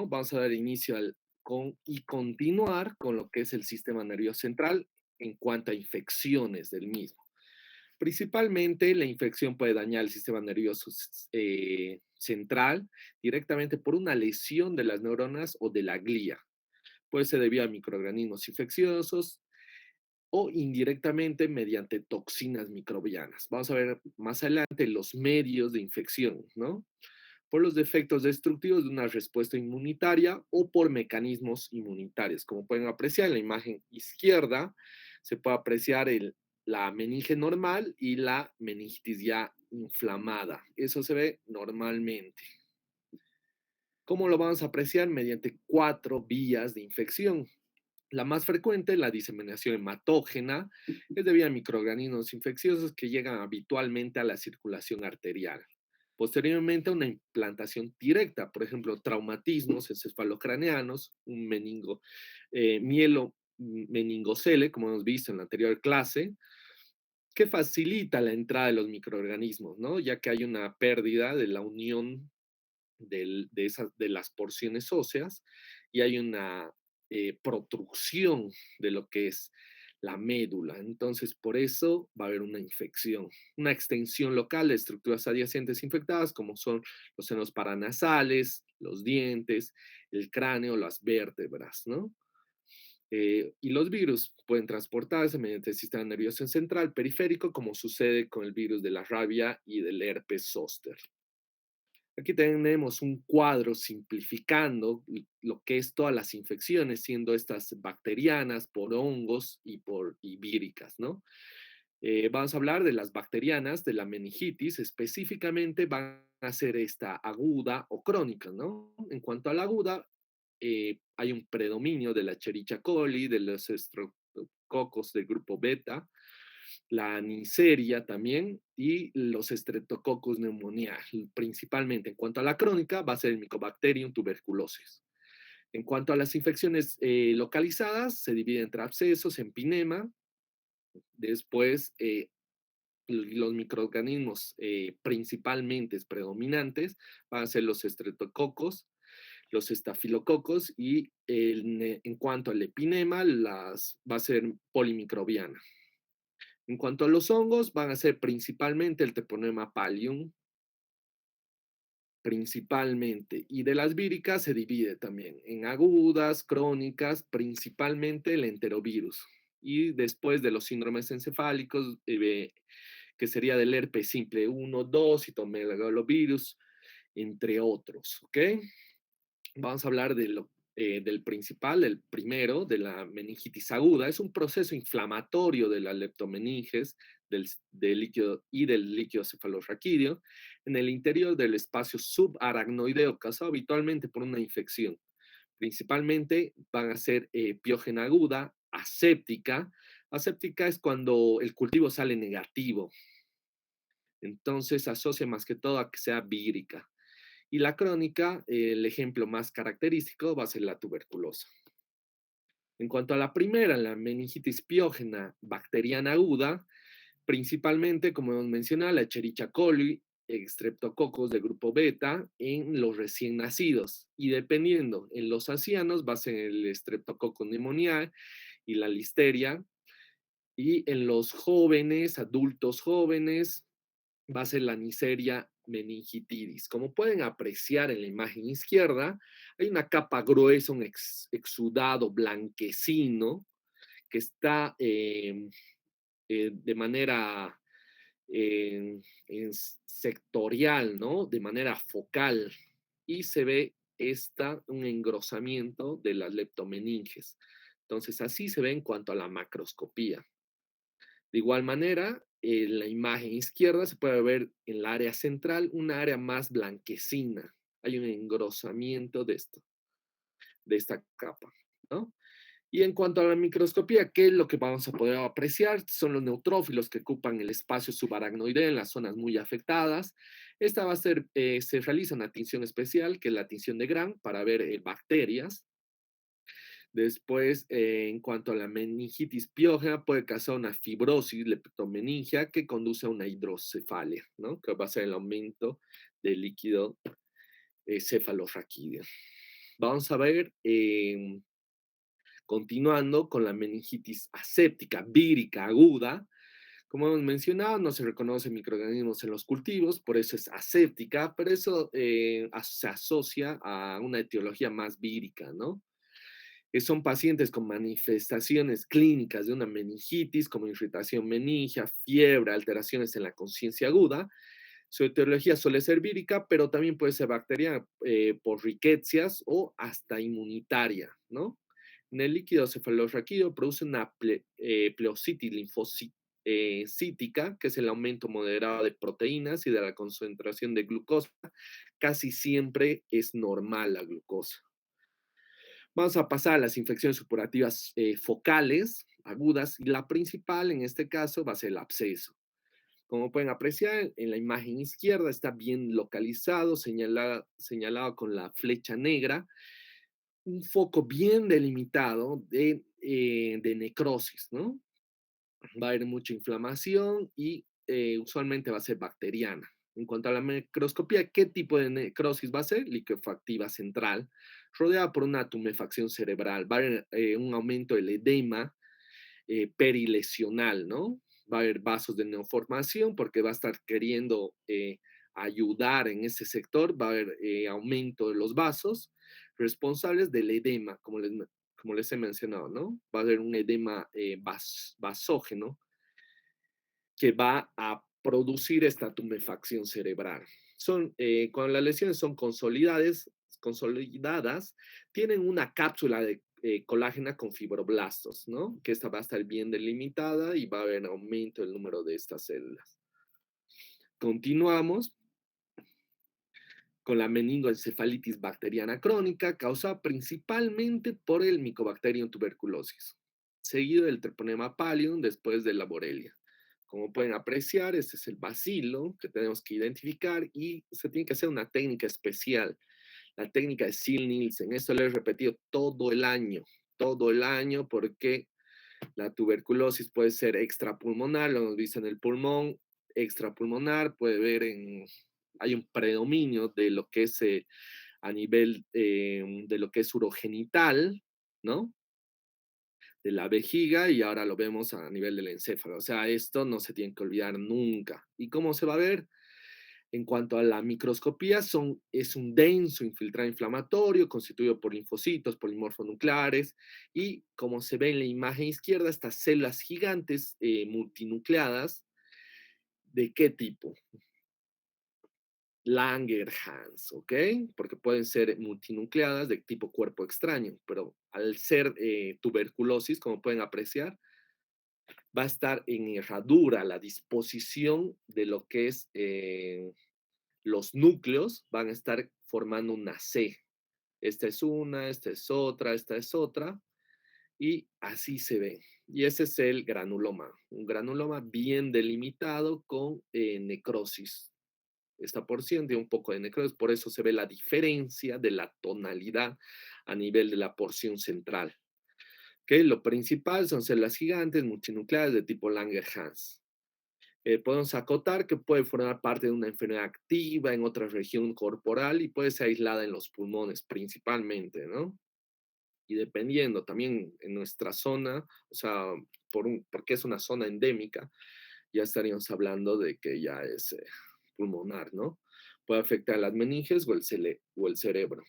¿no? Vamos a dar inicio y continuar con lo que es el sistema nervioso central en cuanto a infecciones del mismo. Principalmente la infección puede dañar el sistema nervioso central directamente por una lesión de las neuronas o de la glía. Puede ser debido a microorganismos infecciosos o indirectamente mediante toxinas microbianas. Vamos a ver más adelante los medios de infección, ¿no? Por los defectos destructivos de una respuesta inmunitaria o por mecanismos inmunitarios. Como pueden apreciar en la imagen izquierda, se puede apreciar la meninge normal y la meningitis ya inflamada. Eso se ve normalmente. ¿Cómo lo vamos a apreciar? Mediante 4 vías de infección. La más frecuente, la diseminación hematógena, es debido a microorganismos infecciosos que llegan habitualmente a la circulación arterial. Posteriormente, una implantación directa, por ejemplo, traumatismos encefalocraneanos, un mielo meningocele, como hemos visto en la anterior clase, que facilita la entrada de los microorganismos, ¿no? Ya que hay una pérdida de la unión de las porciones óseas y hay una protrucción de lo que es la médula. Entonces, por eso va a haber una infección, una extensión local de estructuras adyacentes infectadas, como son los senos paranasales, los dientes, el cráneo, las vértebras, ¿no? Y los virus pueden transportarse mediante el sistema nervioso central periférico, como sucede con el virus de la rabia y del herpes zóster. Aquí tenemos un cuadro simplificando lo que es todas las infecciones, siendo estas bacterianas, por hongos y víricas, ¿no? Vamos a hablar de las bacterianas, de la meningitis, específicamente van a ser esta aguda o crónica, ¿no? En cuanto a la aguda, hay un predominio de la Escherichia coli, de los estreptococos del grupo beta, la Neisseria también y los Streptococcus pneumoniae, principalmente. En cuanto a la crónica, va a ser el Mycobacterium tuberculosis. En cuanto a las infecciones localizadas, se divide entre abscesos, empinema, después los microorganismos principalmente predominantes van a ser los estreptococos, los estafilococos y en cuanto al epinema, va a ser polimicrobiana. En cuanto a los hongos, van a ser principalmente el Treponema pallium, principalmente. Y de las víricas se divide también en agudas, crónicas, principalmente el enterovirus. Y después de los síndromes encefálicos, que sería del herpes simple 1, 2, citomegalovirus, entre otros, ¿ok? Vamos a hablar del principal, el primero, de la meningitis aguda. Es un proceso inflamatorio de la leptomeninges del líquido y del líquido cefalorraquídeo en el interior del espacio subaracnoideo, causado habitualmente por una infección. Principalmente van a ser piógena aguda, aséptica. Aséptica es cuando el cultivo sale negativo. Entonces asocia más que todo a que sea vírica. Y la crónica, el ejemplo más característico va a ser la tuberculosa. En cuanto a la primera, la meningitis piógena bacteriana aguda, principalmente, como hemos mencionado, la Escherichia coli, Streptococcus de grupo beta en los recién nacidos. Y dependiendo, en los ancianos va a ser el Streptococcus pneumoniae y la listeria. Y en los jóvenes, adultos jóvenes, va a ser la Neisseria meningitidis. Como pueden apreciar en la imagen izquierda, hay una capa gruesa, un exudado blanquecino que está de manera sectorial, ¿no? De manera focal. Y se ve un engrosamiento de las leptomeninges. Entonces, así se ve en cuanto a la macroscopía. De igual manera, en la imagen izquierda se puede ver en la área central una área más blanquecina. Hay un engrosamiento de esta capa, ¿no? Y en cuanto a la microscopía, ¿qué es lo que vamos a poder apreciar? Son los neutrófilos que ocupan el espacio subaracnoideo en las zonas muy afectadas. Esta va a ser, se realiza una tinción especial, que es la tinción de Gram, para ver bacterias. Después, en cuanto a la meningitis piógena, puede causar una fibrosis leptomeningia que conduce a una hidrocefalia, ¿no? Que va a ser el aumento del líquido cefalorraquídeo. Vamos a ver, continuando con la meningitis aséptica vírica aguda. Como hemos mencionado, no se reconocen microorganismos en los cultivos, por eso es aséptica, pero eso se asocia a una etiología más vírica, ¿no? Son pacientes con manifestaciones clínicas de una meningitis, como irritación meningia, fiebre, alteraciones en la conciencia aguda. Su etiología suele ser vírica, pero también puede ser bacteriana por riquecias o hasta inmunitaria, ¿no? En el líquido cefalorraquídeo produce una pleocitis linfocítica, que es el aumento moderado de proteínas y de la concentración de glucosa. Casi siempre es normal la glucosa. Vamos a pasar a las infecciones supurativas focales, agudas, y la principal en este caso va a ser el absceso. Como pueden apreciar, en la imagen izquierda está bien localizado, señalado con la flecha negra, un foco bien delimitado de necrosis, ¿no? Va a haber mucha inflamación y usualmente va a ser bacteriana. En cuanto a la microscopía, ¿qué tipo de necrosis va a ser? Liquefactiva central, rodeada por una tumefacción cerebral. Va a haber un aumento del edema perilesional, ¿no? Va a haber vasos de neoformación porque va a estar queriendo ayudar en ese sector, va a haber aumento de los vasos responsables del edema, como les he mencionado, ¿no? Va a haber un edema vasógeno que va a producir esta tumefacción cerebral. Cuando las lesiones son consolidadas, tienen una cápsula de colágena con fibroblastos, ¿no? Que esta va a estar bien delimitada y va a haber aumento del número de estas células. Continuamos con la meningoencefalitis bacteriana crónica, causada principalmente por el Mycobacterium tuberculosis, seguido del Treponema pallidum después de la Borrelia. Como pueden apreciar, este es el bacilo que tenemos que identificar y se tiene que hacer una técnica especial, la técnica de Sil-Nielsen. Esto lo he repetido todo el año, porque la tuberculosis puede ser extrapulmonar, lo hemos visto en el pulmón, extrapulmonar, hay un predominio de lo que es a nivel de lo que es urogenital, ¿no? De la vejiga y ahora lo vemos a nivel del encéfalo. O sea, esto no se tiene que olvidar nunca. ¿Y cómo se va a ver? En cuanto a la microscopía, es un denso infiltrado inflamatorio constituido por linfocitos, polimorfonucleares y como se ve en la imagen izquierda, estas células gigantes multinucleadas, ¿de qué tipo? Langerhans, ¿ok? Porque pueden ser multinucleadas de tipo cuerpo extraño, pero al ser tuberculosis, como pueden apreciar, va a estar en herradura la disposición de lo que es los núcleos, van a estar formando una C. Esta es una, esta es otra, y así se ve. Y ese es el granuloma, un granuloma bien delimitado con necrosis. Esta porción tiene un poco de necrosis, por eso se ve la diferencia de la tonalidad a nivel de la porción central. ¿Okay? Lo principal son células gigantes multinucleares de tipo Langerhans. Podemos acotar que puede formar parte de una enfermedad activa en otra región corporal y puede ser aislada en los pulmones principalmente, ¿no? Y dependiendo también en nuestra zona, o sea, porque es una zona endémica, ya estaríamos hablando de que ya es pulmonar, ¿no? Puede afectar las meninges o el cerebro.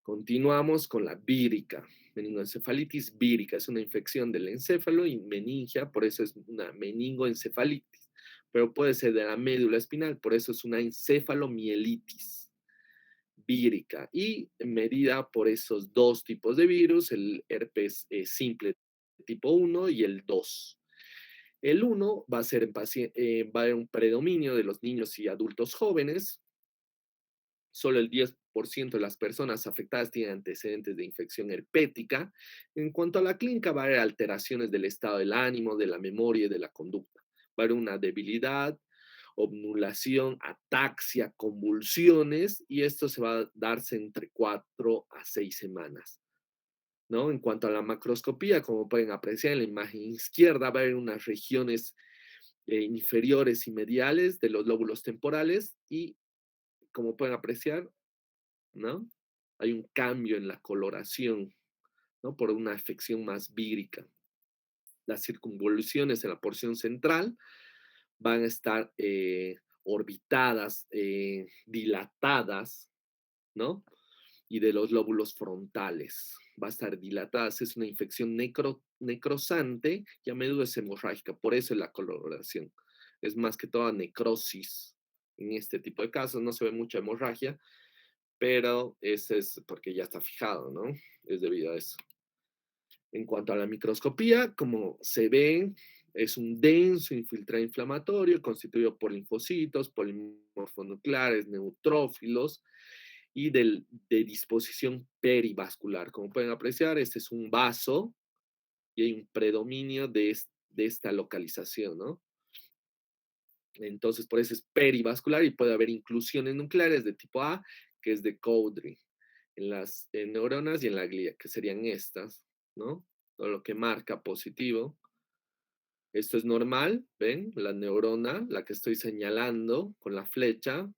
Continuamos con la vírica. Meningoencefalitis vírica es una infección del encéfalo y meningia, por eso es una meningoencefalitis, pero puede ser de la médula espinal, por eso es una encefalomielitis vírica y medida por esos dos tipos de virus, el herpes simple tipo 1 y el 2. El 1 va a ser va a haber un predominio de los niños y adultos jóvenes. Solo el 10% de las personas afectadas tienen antecedentes de infección herpética. En cuanto a la clínica, va a haber alteraciones del estado del ánimo, de la memoria y de la conducta. Va a haber una debilidad, obnulación, ataxia, convulsiones, y esto se va a darse entre 4 a 6 semanas. ¿No? En cuanto a la macroscopía, como pueden apreciar en la imagen izquierda, va a haber unas regiones inferiores y mediales de los lóbulos temporales y, como pueden apreciar, ¿no? hay un cambio en la coloración, ¿no? Por una afección más vírica. Las circunvoluciones en la porción central van a estar orbitadas, dilatadas, ¿no? Y de los lóbulos frontales. Va a estar dilatada, es una infección necrosante y a menudo es hemorrágica, por eso es la coloración. Es más que toda necrosis. En este tipo de casos no se ve mucha hemorragia, pero ese es porque ya está fijado, ¿no? Es debido a eso. En cuanto a la microscopía, como se ve, es un denso infiltrado inflamatorio constituido por linfocitos, polimorfonucleares, neutrófilos y de disposición perivascular. Como pueden apreciar, este es un vaso y hay un predominio de esta localización, ¿no? Entonces, por eso es perivascular y puede haber inclusiones nucleares de tipo A, que es de Cowdry, en las neuronas y en la glía, que serían estas, ¿no? Todo lo que marca positivo. Esto es normal, ¿ven? La neurona, la que estoy señalando con la flecha,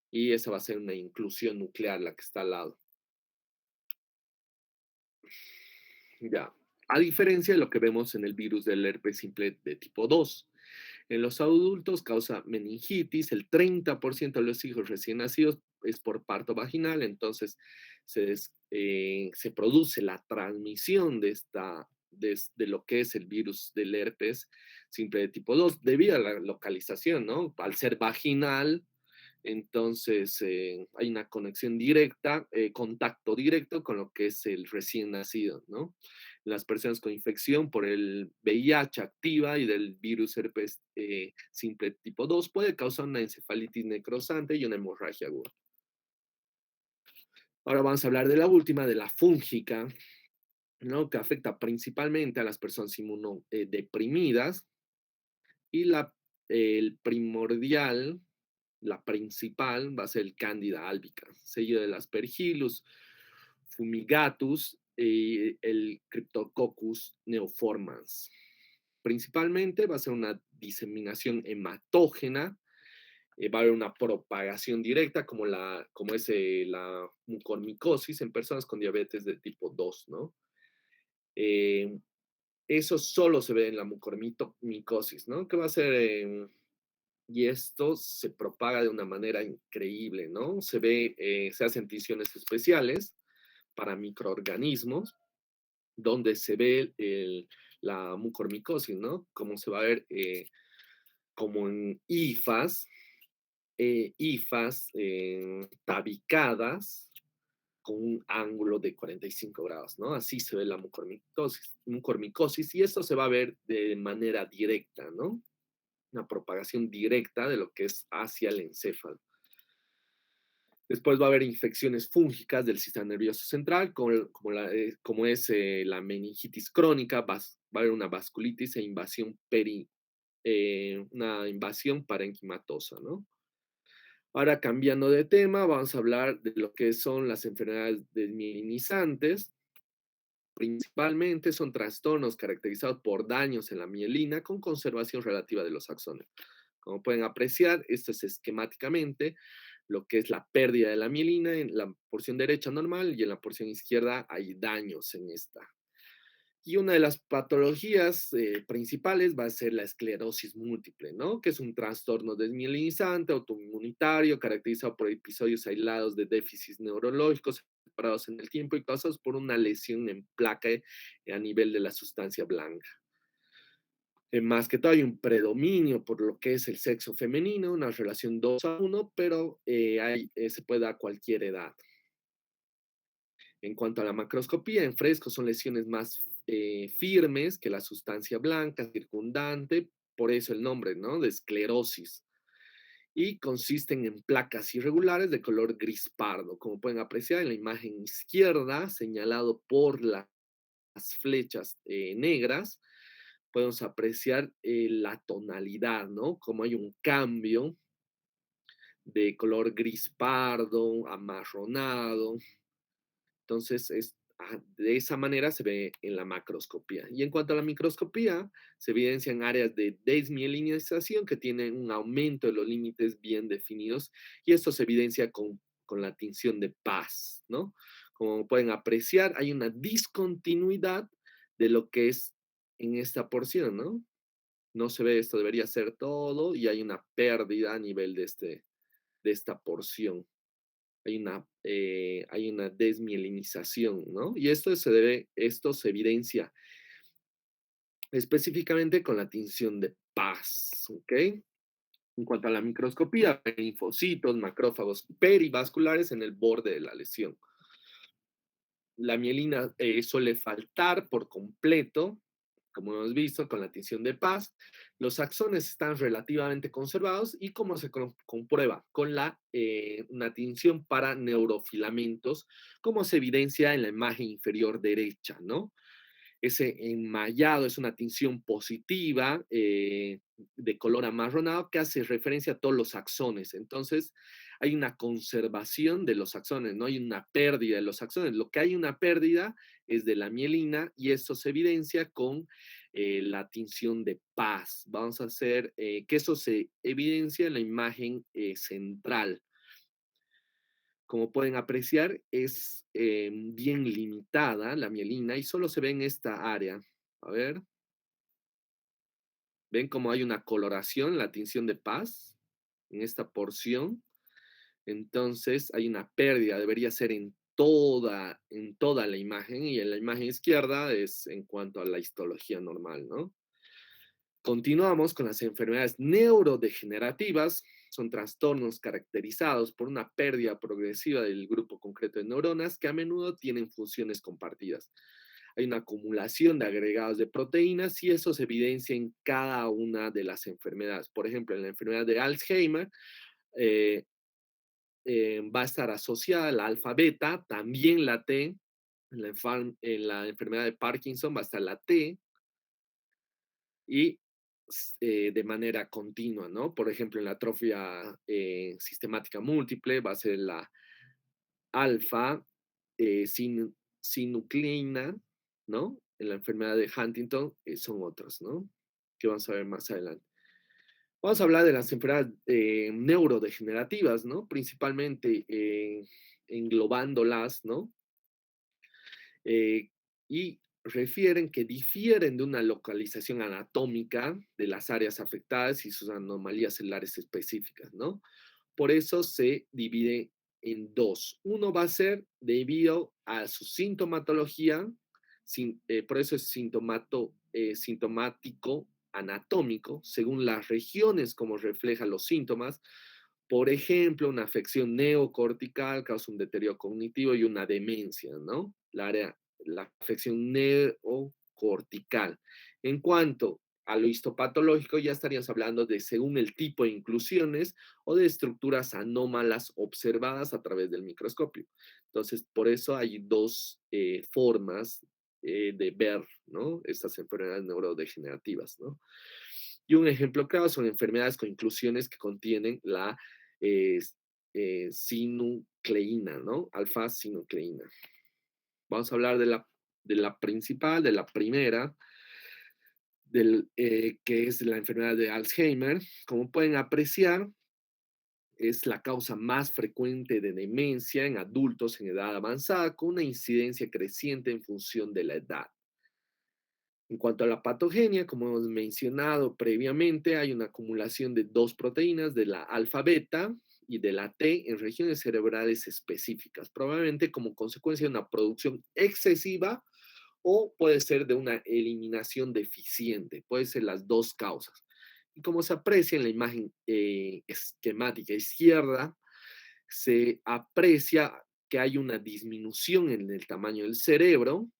y esa va a ser una inclusión nuclear, la que está al lado. Ya. A diferencia de lo que vemos en el virus del herpes simple de tipo 2. En los adultos causa meningitis, el 30% de los hijos recién nacidos es por parto vaginal, entonces se produce la transmisión de lo que es el virus del herpes simple de tipo 2 debido a la localización, ¿no? Al ser vaginal, entonces hay una conexión directa, contacto directo con lo que es el recién nacido, ¿no? Las personas con infección por el VIH activa y del virus herpes simple tipo 2 puede causar una encefalitis necrosante y una hemorragia aguda. Ahora vamos a hablar de la última, de la fúngica, ¿no? Que afecta principalmente a las personas inmunodeprimidas y el primordial, la principal, va a ser el Candida albicans, seguido del Aspergillus fumigatus y el Cryptococcus neoformans. Principalmente va a ser una diseminación hematógena, va a haber una propagación directa como es la mucormicosis en personas con diabetes de tipo 2, ¿no? Eh, Eso solo se ve en la mucormicosis, ¿no? Que va a ser y esto se propaga de una manera increíble, ¿no? Se hacen tinciones especiales para microorganismos donde se ve la mucormicosis, ¿no? Como se va a ver como en hifas tabicadas con un ángulo de 45 grados, ¿no? Así se ve la mucormicosis y esto se va a ver de manera directa, ¿no? Una propagación directa de lo que es hacia el encéfalo. Después va a haber infecciones fúngicas del sistema nervioso central, como es la meningitis crónica, va a haber una vasculitis e una invasión parenquimatosa, ¿no? Ahora, cambiando de tema, vamos a hablar de lo que son las enfermedades desmielinizantes. Principalmente son trastornos caracterizados por daños en la mielina con conservación relativa de los axones. Como pueden apreciar, esto es esquemáticamente lo que es la pérdida de la mielina en la porción derecha normal y en la porción izquierda hay daños en esta. Y una de las patologías principales va a ser la esclerosis múltiple, ¿no? Que es un trastorno desmielinizante, autoinmunitario, caracterizado por episodios aislados de déficits neurológicos separados en el tiempo y causados por una lesión en placa a nivel de la sustancia blanca. Más que todo hay un predominio por lo que es el sexo femenino, una relación 2-1, pero se puede dar a cualquier edad. En cuanto a la macroscopía, en fresco son lesiones más firmes que la sustancia blanca circundante, por eso el nombre, ¿no? De esclerosis. Y consisten en placas irregulares de color gris pardo, como pueden apreciar en la imagen izquierda, señalado por las flechas negras, podemos apreciar la tonalidad, ¿no? Como hay un cambio de color gris pardo, amarronado. Entonces, de esa manera se ve en la macroscopía. Y en cuanto a la microscopía, se evidencian áreas de desmielinización que tienen un aumento de los límites bien definidos y esto se evidencia con con la tinción de Paz, ¿no? Como pueden apreciar, hay una discontinuidad de lo que es en esta porción, ¿no? No se ve esto, debería ser todo, y hay una pérdida a nivel de esta porción. Hay una desmielinización, ¿no? Y esto se evidencia específicamente con la tinción de Paz, ¿ok? En cuanto a la microscopía, linfocitos, macrófagos perivasculares en el borde de la lesión. La mielina suele faltar por completo, como hemos visto con la tinción de Paz. Los axones están relativamente conservados y como se comprueba con una tinción para neurofilamentos, como se evidencia en la imagen inferior derecha, ¿no? Ese enmayado es una tinción positiva de color amarronado que hace referencia a todos los axones. Entonces, hay una conservación de los axones, no hay una pérdida de los axones. Lo que hay una pérdida es de la mielina y esto se evidencia con la tinción de Paz. Vamos a hacer que eso se evidencia en la imagen central. Como pueden apreciar, es bien limitada la mielina y solo se ve en esta área. A ver, ¿ven cómo hay una coloración, la tinción de Paz en esta porción? Entonces hay una pérdida, debería ser en toda la imagen y en la imagen izquierda es en cuanto a la histología normal, ¿no? Continuamos con las enfermedades neurodegenerativas. Son trastornos caracterizados por una pérdida progresiva del grupo concreto de neuronas que a menudo tienen funciones compartidas. Hay una acumulación de agregados de proteínas y eso se evidencia en cada una de las enfermedades. Por ejemplo, en la enfermedad de Alzheimer eh, va a estar asociada la alfa-beta, también la T. En la enfermedad de Parkinson va a estar la T, y de manera continua, ¿no? Por ejemplo, en la atrofia sistemática múltiple va a ser la alfa sinucleina, ¿no? En la enfermedad de Huntington son otras, ¿no? Que vamos a ver más adelante. Vamos a hablar de las enfermedades neurodegenerativas, ¿no? Principalmente englobándolas, ¿no? eh, y refieren que difieren de una localización anatómica de las áreas afectadas y sus anomalías celulares específicas, ¿no? Por eso se divide en dos. Uno va a ser debido a su sintomatología, por eso es sintomático anatómico, según las regiones como reflejan los síntomas. Por ejemplo, una afección neocortical causa un deterioro cognitivo y una demencia, ¿no? La afección neocortical. En cuanto a lo histopatológico, ya estaríamos hablando de según el tipo de inclusiones o de estructuras anómalas observadas a través del microscopio. Entonces, por eso hay dos formas de ver, ¿no? Estas enfermedades neurodegenerativas, ¿no? Y un ejemplo claro son enfermedades con inclusiones que contienen la eh, sinucleína, ¿no? Alfa-sinucleína. Vamos a hablar de la principal, de la primera, que es la enfermedad de Alzheimer. Como pueden apreciar, es la causa más frecuente de demencia en adultos en edad avanzada, con una incidencia creciente en función de la edad. En cuanto a la patogenia, como hemos mencionado previamente, hay una acumulación de dos proteínas, de la alfa-beta y de la T, en regiones cerebrales específicas, probablemente como consecuencia de una producción excesiva o puede ser de una eliminación deficiente, puede ser las dos causas. Y como se aprecia en la imagen esquemática izquierda, se aprecia que hay una disminución en el tamaño del cerebro,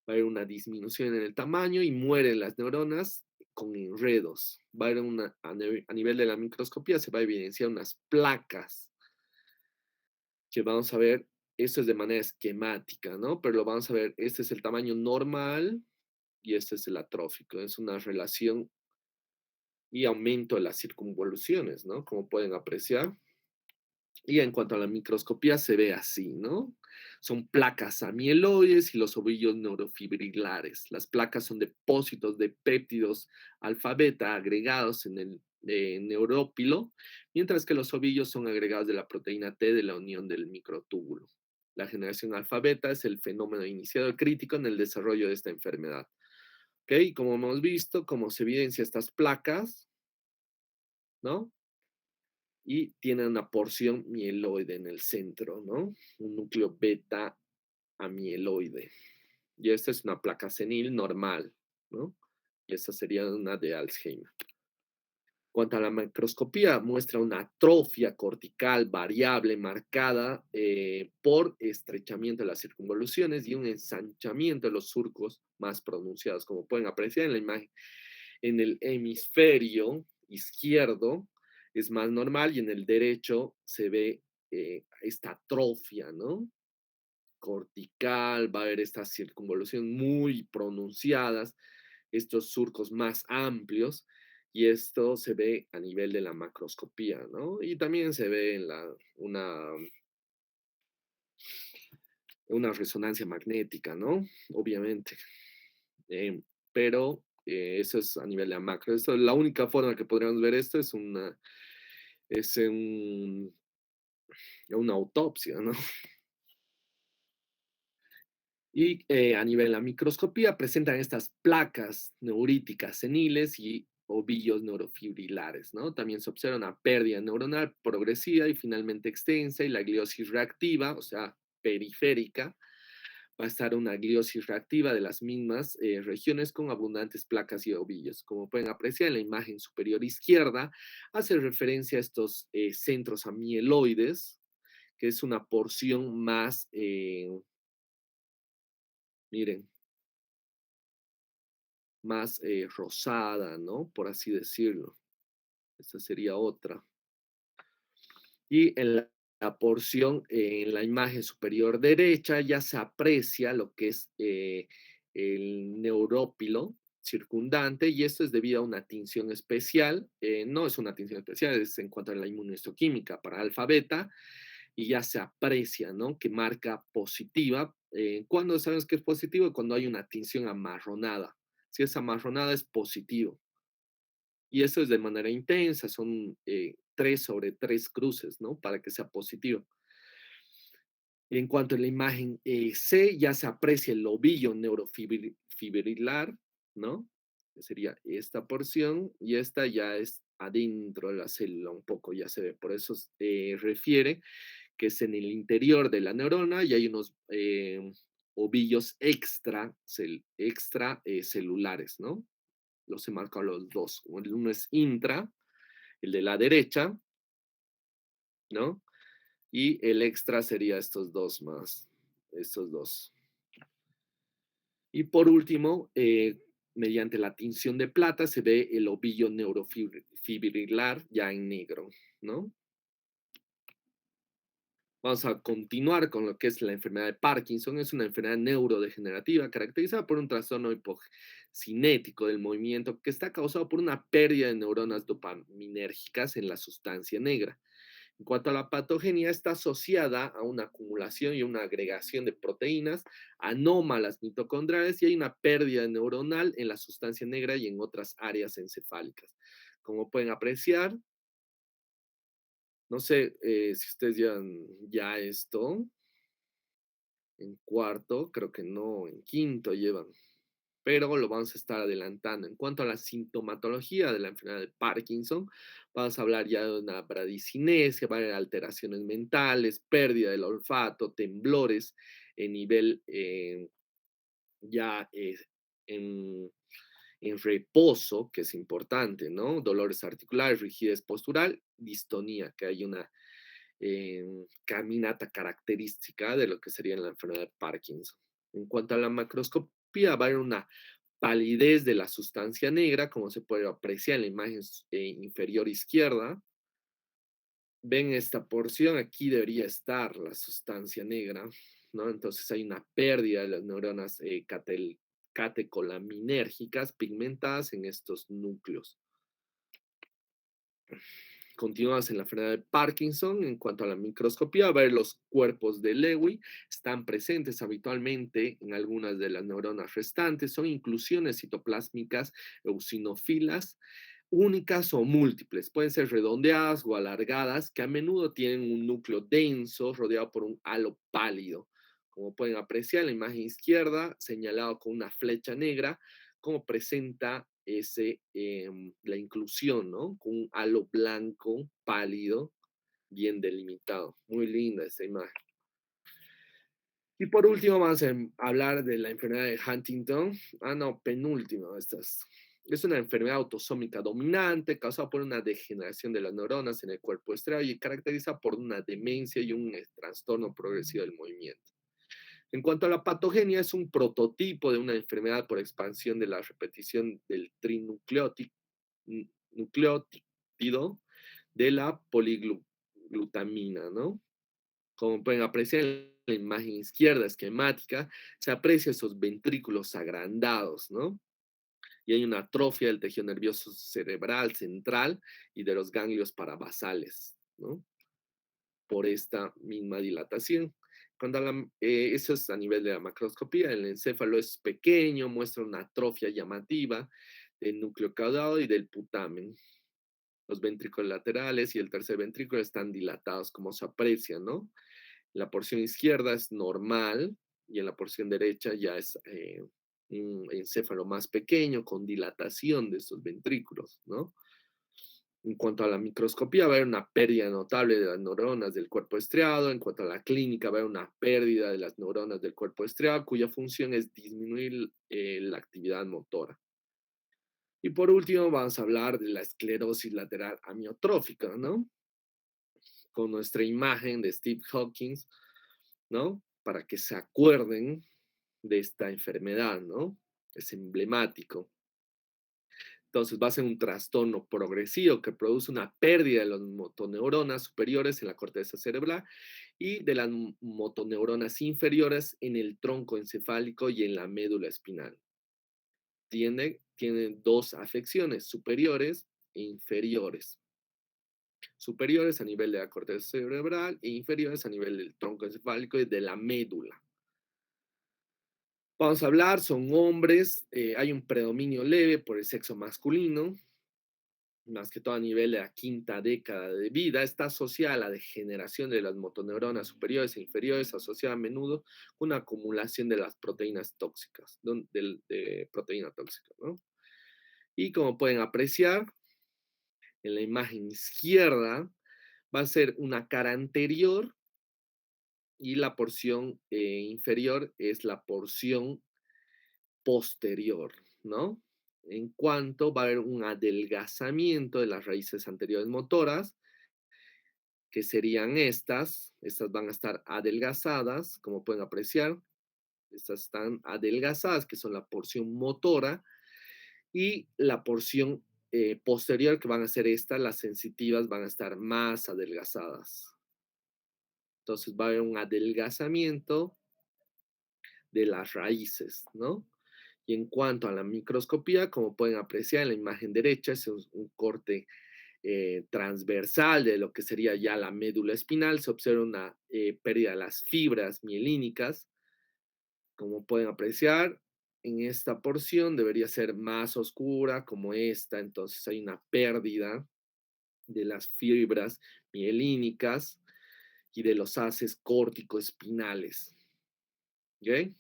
va a haber una disminución en el tamaño y mueren las neuronas con enredos. Va a haber a nivel de la microscopía se va a evidenciar unas placas que vamos a ver, esto es de manera esquemática, ¿no? Pero lo vamos a ver, este es el tamaño normal y este es el atrófico. Es una relación y aumento de las circunvoluciones, ¿no? Como pueden apreciar. Y en cuanto a la microscopía se ve así, ¿no? Son placas amieloides y los ovillos neurofibrilares. Las placas son depósitos de péptidos alfa-beta agregados en el neurópilo, mientras que los ovillos son agregados de la proteína T de la unión del microtúbulo. La generación alfa beta es el fenómeno iniciado crítico en el desarrollo de esta enfermedad. ¿Ok? Como hemos visto, cómo se evidencia estas placas, ¿no? Y tienen una porción mieloide en el centro, ¿no? Un núcleo beta amieloide. Y esta es una placa senil normal, ¿no? Y esta sería una de Alzheimer. Cuanto a la macroscopía, muestra una atrofia cortical variable marcada por estrechamiento de las circunvoluciones y un ensanchamiento de los surcos más pronunciados, como pueden apreciar en la imagen. En el hemisferio izquierdo es más normal y en el derecho se ve esta atrofia, ¿no? Cortical, va a haber estas circunvoluciones muy pronunciadas, estos surcos más amplios, y esto se ve a nivel de la macroscopía, ¿no? Y también se ve en una resonancia magnética, ¿no? Obviamente. Pero eso es a nivel de la macro. Esto, la única forma que podríamos ver esto es una autopsia, ¿no? Y a nivel de la microscopía presentan estas placas neuríticas seniles y ovillos neurofibrilares, ¿no? También se observa una pérdida neuronal progresiva y finalmente extensa y la gliosis reactiva, o sea, periférica, va a estar una gliosis reactiva de las mismas regiones con abundantes placas y ovillos. Como pueden apreciar en la imagen superior izquierda, hace referencia a estos centros amieloides, que es una porción más, miren, más rosada, ¿no? Por así decirlo. Esta sería otra. Y en la porción, en la imagen superior derecha, ya se aprecia lo que es el neurópilo circundante, y esto es debido a una tinción especial. No es una tinción especial, es en cuanto a la inmunohistoquímica para alfa beta, y ya se aprecia, ¿no? Que marca positiva. ¿Cuándo sabes que es positivo? Cuando hay una tinción amarronada. Si es amarronada, es positivo. Y eso es de manera intensa, son 3 sobre 3 cruces, ¿no? Para que sea positivo. En cuanto a la imagen C, ya se aprecia el ovillo neurofibrilar, ¿no? Que sería esta porción, y esta ya es adentro de la célula un poco, ya se ve. Por eso refiere que es en el interior de la neurona y hay unos ovillos extracelulares, ¿no? Los he marcado los dos. Uno es intra, el de la derecha, ¿no? Y el extra sería estos dos más, estos dos. Y por último, mediante la tinción de plata se ve el ovillo neurofibrilar ya en negro, ¿no? Vamos a continuar con lo que es la enfermedad de Parkinson. Es una enfermedad neurodegenerativa caracterizada por un trastorno hipocinético del movimiento que está causado por una pérdida de neuronas dopaminérgicas en la sustancia negra. En cuanto a la patogenia, está asociada a una acumulación y una agregación de proteínas anómalas mitocondriales y hay una pérdida neuronal en la sustancia negra y en otras áreas encefálicas. Como pueden apreciar, no sé si ustedes ya esto en cuarto, creo que no, en quinto llevan, pero lo vamos a estar adelantando. En cuanto a la sintomatología de la enfermedad de Parkinson, vamos a hablar ya de una bradicinesia, va a haber alteraciones mentales, pérdida del olfato, temblores en nivel ya en, en reposo, que es importante, ¿no? Dolores articulares, rigidez postural, distonía, que hay una caminata característica de lo que sería la enfermedad de Parkinson. En cuanto a la macroscopía, va a haber una palidez de la sustancia negra, como se puede apreciar en la imagen inferior izquierda. Ven esta porción, aquí debería estar la sustancia negra, ¿no? Entonces hay una pérdida de las neuronas catecolaminérgicas pigmentadas en estos núcleos. Continuamos en la enfermedad de Parkinson. En cuanto a la microscopía, a ver los cuerpos de Lewy están presentes habitualmente en algunas de las neuronas restantes. Son inclusiones citoplásmicas eosinófilas únicas o múltiples, pueden ser redondeadas o alargadas, que a menudo tienen un núcleo denso rodeado por un halo pálido. Como pueden apreciar en la imagen izquierda, señalado con una flecha negra, como presenta la inclusión, ¿no? Con un halo blanco pálido, bien delimitado. Muy linda esta imagen. Y por último, vamos a hablar de la enfermedad de Huntington. Ah, no, penúltimo. Es una enfermedad autosómica dominante causada por una degeneración de las neuronas en el cuerpo estriado y caracteriza por una demencia y un trastorno progresivo del movimiento. En cuanto a la patogenia, es un prototipo de una enfermedad por expansión de la repetición del trinucleótido de la poliglutamina, ¿no? Como pueden apreciar en la imagen izquierda esquemática, se aprecia esos ventrículos agrandados, ¿no? Y hay una atrofia del tejido nervioso cerebral central y de los ganglios parabasales, ¿no? Por esta misma dilatación. Eso es a nivel de la macroscopía, el encéfalo es pequeño, muestra una atrofia llamativa del núcleo caudado y del putamen. Los ventrículos laterales y el tercer ventrículo están dilatados, como se aprecia, ¿no? La porción izquierda es normal y en la porción derecha ya es un encéfalo más pequeño con dilatación de estos ventrículos, ¿no? En cuanto a la microscopía, va a haber una pérdida notable de las neuronas del cuerpo estriado. En cuanto a la clínica, va a haber una pérdida de las neuronas del cuerpo estriado, cuya función es disminuir la actividad motora. Y por último, vamos a hablar de la esclerosis lateral amiotrófica, ¿no? Con nuestra imagen de Steve Hawkins, ¿no? Para que se acuerden de esta enfermedad, ¿no? Es emblemático. Entonces va a ser un trastorno progresivo que produce una pérdida de las motoneuronas superiores en la corteza cerebral y de las motoneuronas inferiores en el tronco encefálico y en la médula espinal. Tiene dos afecciones, superiores e inferiores. Superiores a nivel de la corteza cerebral e inferiores a nivel del tronco encefálico y de la médula. Vamos a hablar, son hombres, hay un predominio leve por el sexo masculino, más que todo a nivel de la quinta década de vida, está asociada a la degeneración de las motoneuronas superiores e inferiores, asociada a menudo con una acumulación de las proteínas tóxicas, de proteína tóxica, ¿no? Y como pueden apreciar, en la imagen izquierda va a ser una cara anterior y la porción inferior es la porción posterior, ¿no? En cuanto va a haber un adelgazamiento de las raíces anteriores motoras, que serían estas van a estar adelgazadas, como pueden apreciar, estas están adelgazadas, que son la porción motora, y la porción posterior, que van a ser estas, las sensitivas, van a estar más adelgazadas. Entonces va a haber un adelgazamiento de las raíces, ¿no? Y en cuanto a la microscopía, como pueden apreciar en la imagen derecha, es un corte transversal de lo que sería ya la médula espinal. Se observa una pérdida de las fibras mielínicas. Como pueden apreciar, en esta porción debería ser más oscura como esta, entonces hay una pérdida de las fibras mielínicas y de los haces córtico-espinales. ¿Ok?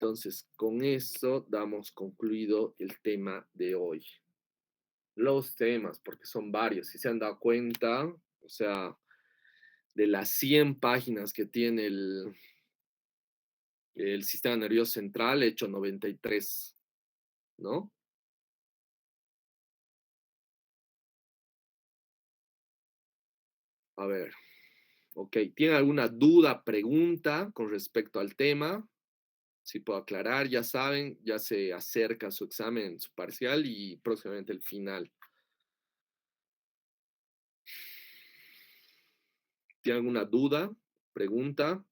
Entonces, con eso damos concluido el tema de hoy. Los temas, porque son varios, si se han dado cuenta, o sea, de las 100 páginas que tiene el sistema nervioso central, he hecho 93, ¿no? A ver, ok, ¿tiene alguna duda, pregunta con respecto al tema? Si puedo aclarar, ya saben, ya se acerca su examen, su parcial y próximamente el final. ¿Tiene alguna duda, pregunta?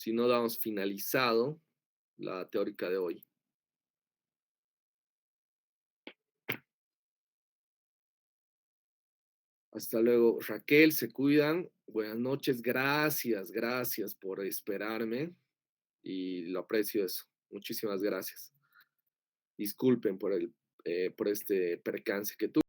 Si no, damos finalizado la teórica de hoy. Hasta luego, Raquel, se cuidan. Buenas noches, gracias, gracias por esperarme y lo aprecio eso. Muchísimas gracias. Disculpen por por este percance que tuve.